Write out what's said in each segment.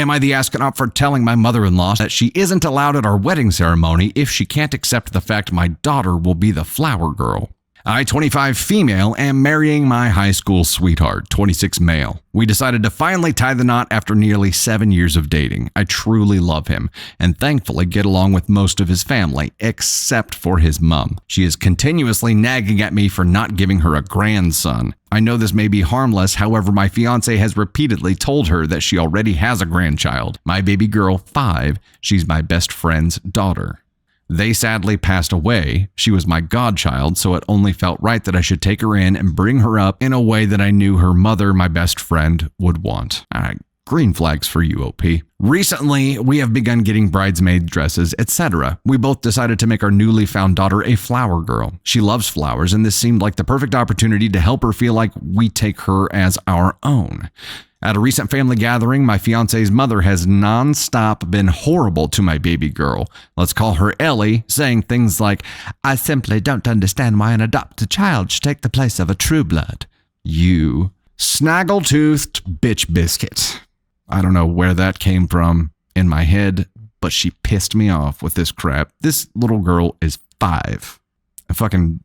Am I the astronaut for telling my mother-in-law that she isn't allowed at our wedding ceremony if she can't accept the fact my daughter will be the flower girl? I, 25 female, am marrying my high school sweetheart, 26 male. We decided to finally tie the knot after nearly 7 years of dating. I truly love him and thankfully get along with most of his family, except for his mom. She is continuously nagging at me for not giving her a grandson. I know this may be harmless, however, my fiance has repeatedly told her that she already has a grandchild. My baby girl, 5, she's my best friend's daughter. They sadly passed away. She was my godchild, so it only felt right that I should take her in and bring her up in a way that I knew her mother, my best friend, would want. All right, green flags for you, OP. Recently, we have begun getting bridesmaid dresses, etc. We both decided to make our newly found daughter a flower girl. She loves flowers, and this seemed like the perfect opportunity to help her feel like we take her as our own. At a recent family gathering, my fiance's mother has nonstop been horrible to my baby girl. Let's call her Ellie, saying things like, "I simply don't understand why an adopted child should take the place of a true blood. You snaggle-toothed bitch biscuit." I don't know where that came from in my head, but she pissed me off with this crap. This little girl is 5. A fucking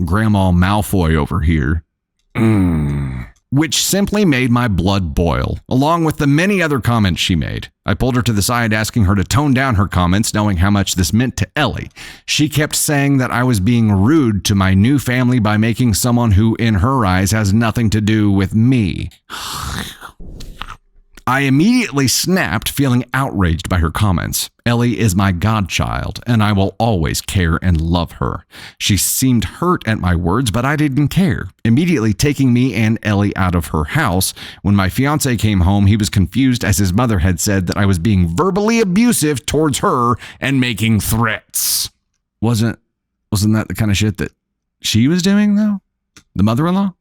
Grandma Malfoy over here. Which simply made my blood boil, along with the many other comments she made. I pulled her to the side, asking her to tone down her comments, knowing how much this meant to Ellie. She kept saying that I was being rude to my new family by making someone who, in her eyes, has nothing to do with me. I immediately snapped, feeling outraged by her comments. Ellie is my godchild, and I will always care and love her. She seemed hurt at my words, but I didn't care, immediately taking me and Ellie out of her house. When my fiance came home, he was confused as his mother had said that I was being verbally abusive towards her and making threats. Wasn't that the kind of shit that she was doing, though? The mother-in-law?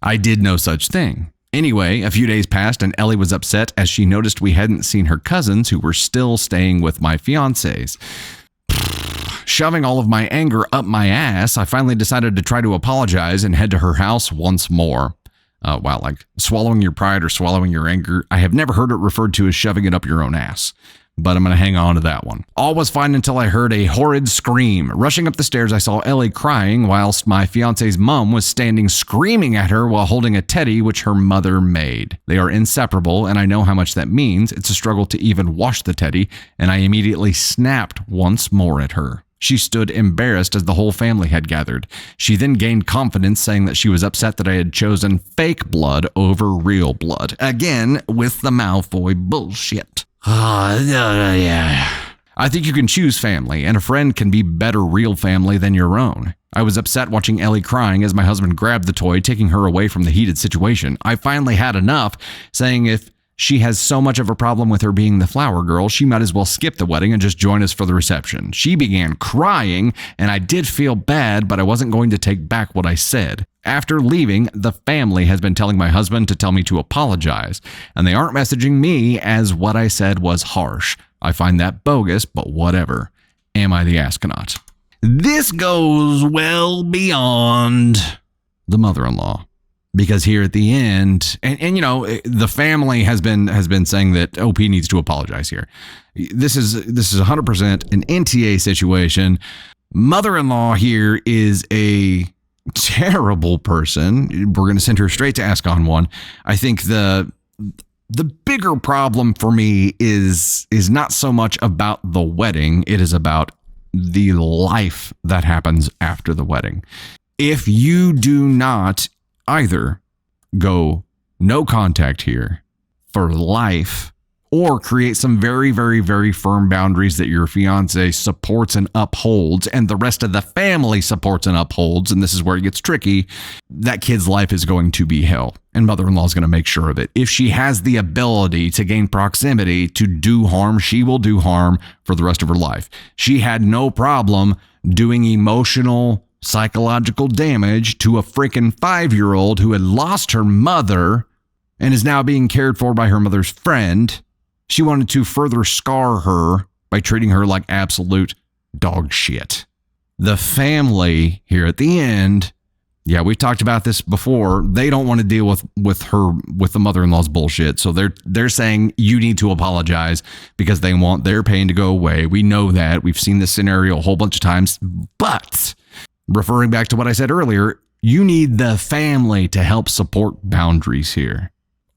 I did no such thing. Anyway, a few days passed and Ellie was upset as she noticed we hadn't seen her cousins who were still staying with my fiancés. Shoving all of my anger up my ass, I finally decided to try to apologize and head to her house once more. Wow, like swallowing your pride or swallowing your anger. I have never heard it referred to as shoving it up your own ass, but I'm going to hang on to that one. All was fine until I heard a horrid scream. Rushing up the stairs, I saw Ellie crying whilst my fiance's mom was standing screaming at her while holding a teddy which her mother made. They are inseparable, and I know how much that means. It's a struggle to even wash the teddy, and I immediately snapped once more at her. She stood embarrassed as the whole family had gathered. She then gained confidence, saying that she was upset that I had chosen fake blood over real blood. Again, with the Malfoy bullshit. Yeah. I think you can choose family, and a friend can be better real family than your own. I was upset watching Ellie crying as my husband grabbed the toy, taking her away from the heated situation. I finally had enough, saying if she has so much of a problem with her being the flower girl, she might as well skip the wedding and just join us for the reception. She began crying, and I did feel bad, but I wasn't going to take back what I said. After leaving, the family has been telling my husband to tell me to apologize, and they aren't messaging me as what I said was harsh. I find that bogus, but whatever. Am I the astronaut? This goes well beyond the mother-in-law. Because here at the end, and you know, the family has been saying that OP needs to apologize here. This is 100% an NTA situation. Mother-in-law here is a terrible person. We're going to send her straight to Ask on One. I think the bigger problem for me is not so much about the wedding. It is about the life that happens after the wedding. If you do not either go no contact here for life or create some very, very, very firm boundaries that your fiance supports and upholds and the rest of the family supports and upholds, and this is where it gets tricky, that kid's life is going to be hell. And mother-in-law is going to make sure of it. If she has the ability to gain proximity to do harm, she will do harm for the rest of her life. She had no problem doing emotional psychological damage to a freaking 5-year-old who had lost her mother and is now being cared for by her mother's friend. She wanted to further scar her by treating her like absolute dog shit. The family here at the end Yeah, we've talked about this before. They don't want to deal with the mother-in-law's bullshit. So they're saying you need to apologize because they want their pain to go away. We know that. We've seen this scenario a whole bunch of times. But referring back to what I said earlier, you need the family to help support boundaries here.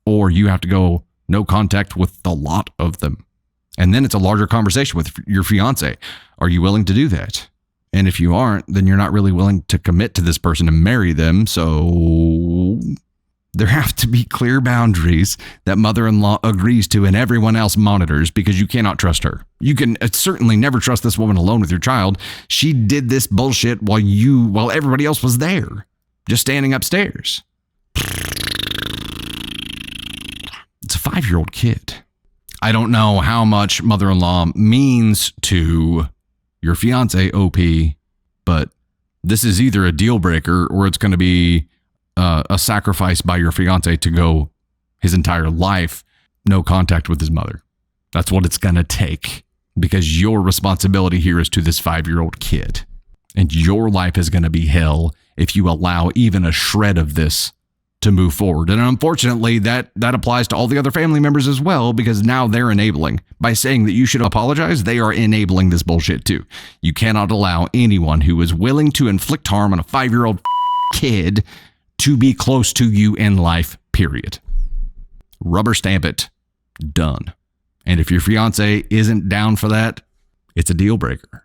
Or you have to go no contact with the lot of them. And then it's a larger conversation with your fiance. Are you willing to do that? And if you aren't, then you're not really willing to commit to this person and marry them. So there have to be clear boundaries that mother-in-law agrees to and everyone else monitors, because you cannot trust her. You can certainly never trust this woman alone with your child. She did this bullshit while everybody else was there, just standing upstairs. It's a 5-year-old kid. I don't know how much mother-in-law means to your fiance, OP, but this is either a deal breaker or it's going to be a sacrifice by your fiance to go his entire life, no contact with his mother. That's what it's going to take, because your responsibility here is to this 5-year-old kid, and your life is going to be hell if you allow even a shred of this to move forward. And unfortunately, that applies to all the other family members as well, because now they're enabling. By saying that you should apologize, they are enabling this bullshit too. You cannot allow anyone who is willing to inflict harm on a 5-year-old kid to be close to you in life, period. Rubber stamp it. Done. And if your fiance isn't down for that, it's a deal breaker.